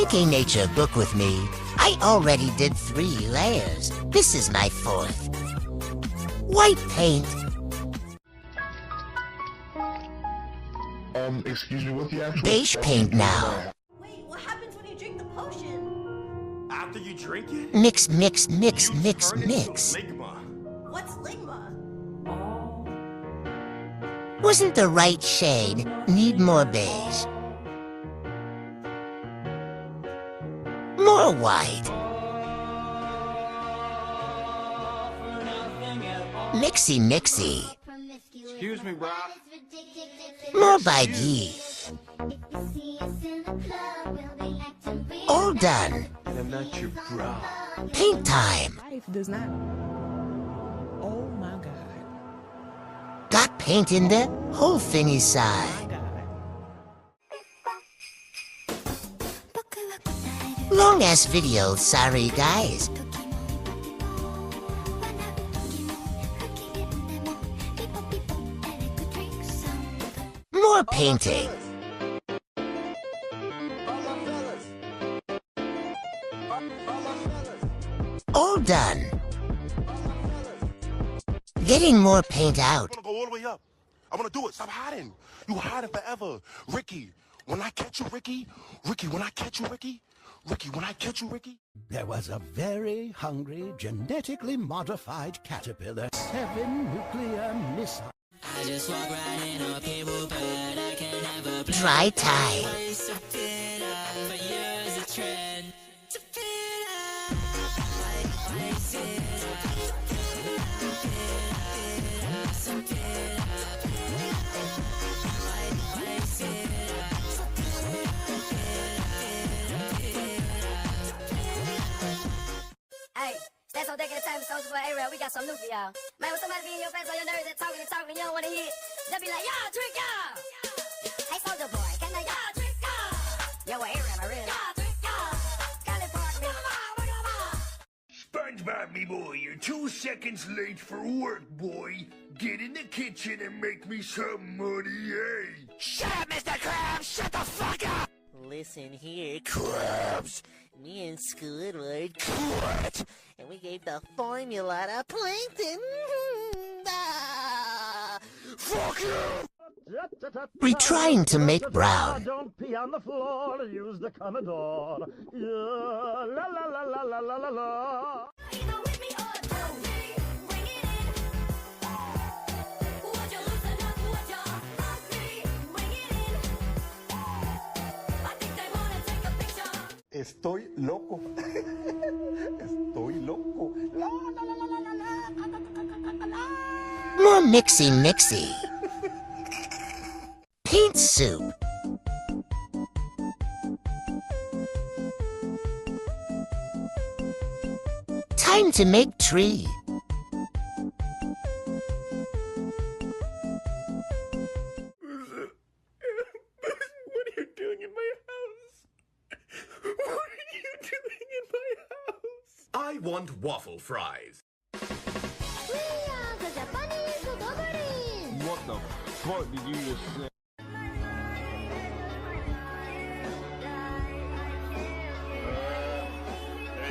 Take a nature book with me. I already did 3 layers. This is my 4th. White paint. Excuse me, what the actual... Beige paint now. Wait, what happens when you drink the potion? After you drink it, Mix, mix, mix, you mix, turn into mix. Ligma. What's Ligma? Wasn't the right shade. Need more beige. More white. Mixy, mixy. Excuse me, bro. More baggy. All done. I'm not your bra. Paint time. Life does not. Oh my God. Got paint in the whole thing inside. My God. Long ass video, sorry guys. More painting. All done. Getting more paint out. I wanna go all the way up. I wanna do it. Stop hiding. You hiding forever. Ricky, when I catch you, Ricky. Ricky, when I catch you, Ricky. Ricky, when I catch you, Ricky. There was a very hungry, genetically modified caterpillar. 7 nuclear missiles. I just walk right in on people, but I can never play. Dry tie. Waste a bit of, but yours a trend. To fit up, waste it Hey, that's all taking the time to social for A-Rail. We got some new for y'all. Man, when somebody be in your face on your nerves and talking, you don't want to hear, they'll be like, y'all, drink y'all. Hey, Soldier Boy, can I y'all drink y'all? Yo, A-Rail, I really. Y'all drink y'all. Skyler Park, me. SpongeBob, me boy, you're 2 seconds late for work, boy. Get in the kitchen and make me some money, eh? Shut up, Mr. Krabs! Shut the fuck up! Listen here, Krabs. Me and Squidward quit, and we gave the formula to Plankton. Fuck you! Retrying to make brown. Don't pee on the floor, use the Commodore. Yeah, la la la la la la la la. Either with me or don't bring it in. Would you loosen up? Would you fuck me? Bring it in. I think they wanna take a picture. Estoy loco. Estoy loco. La, la, la, la, la, la, la. More mixy, mixy. Paint soup. Time to make tree. What are you doing in my house? What are you doing in my house? I want waffle fries. What the fuck did you just say?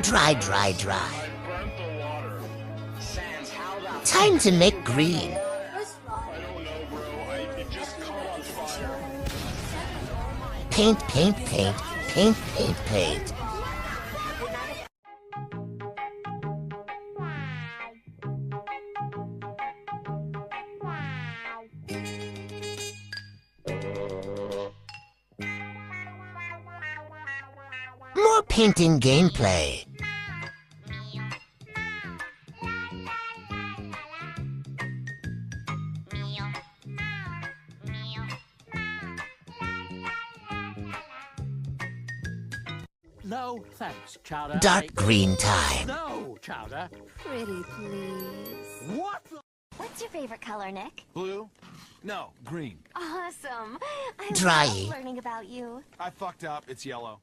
Dry, dry, dry. Time to make green. Paint, paint, paint, paint, paint, paint. More painting gameplay. No, thanks, Chowder. Dark green time. No, Chowder. Pretty please. What the? What's your favorite color, Nick? Blue? No, green. Awesome. I Dry. love learning about you. I fucked up. It's yellow.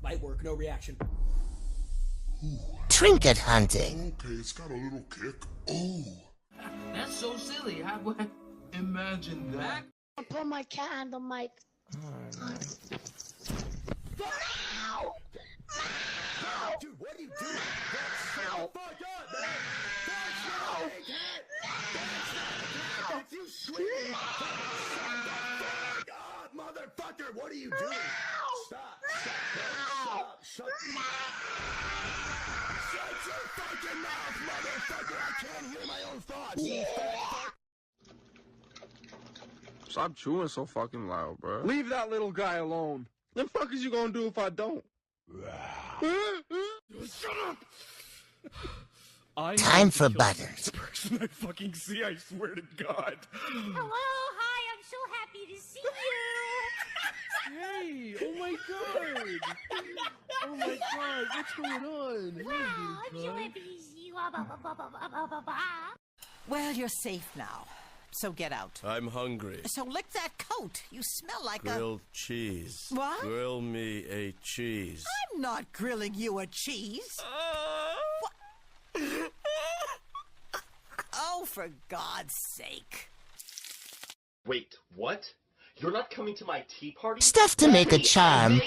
Light work, no reaction. Trinket hunting. Okay, it's got a little kick. Oh. That's so silly. I would imagine that. Put my cat on the mic. Shut your fucking mouth, motherfucker! I can't hear my own thoughts! Stop chewing so fucking loud, bro. Leave that little guy alone. The fuck is you gonna do if I don't? Shut up! Time for buttons. Person I fucking see, I swear to God. Hello, hi, I'm so happy to see you. Hey, oh my God. Oh my God, what's going on? Wow, I'm so happy to see you. Well, you're safe now. So get out. I'm hungry. So lick that coat. You smell like Grilled cheese. What? Grill me a cheese. I'm not grilling you a cheese. What? Oh, for God's sake. Wait, what? You're not coming to my tea party? Stuff to make a charm.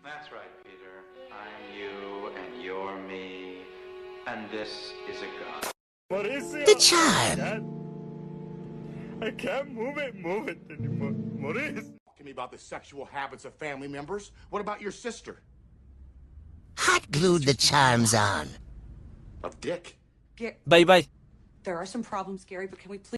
That's right, Peter. I'm you, and you're me, and this is a gun. What is it? The charm. I can't move it anymore. What is? Talking to me about the sexual habits of family members. What about your sister? Hot glued the charms on. A dick. Bye bye. There are some problems, Gary, but can we please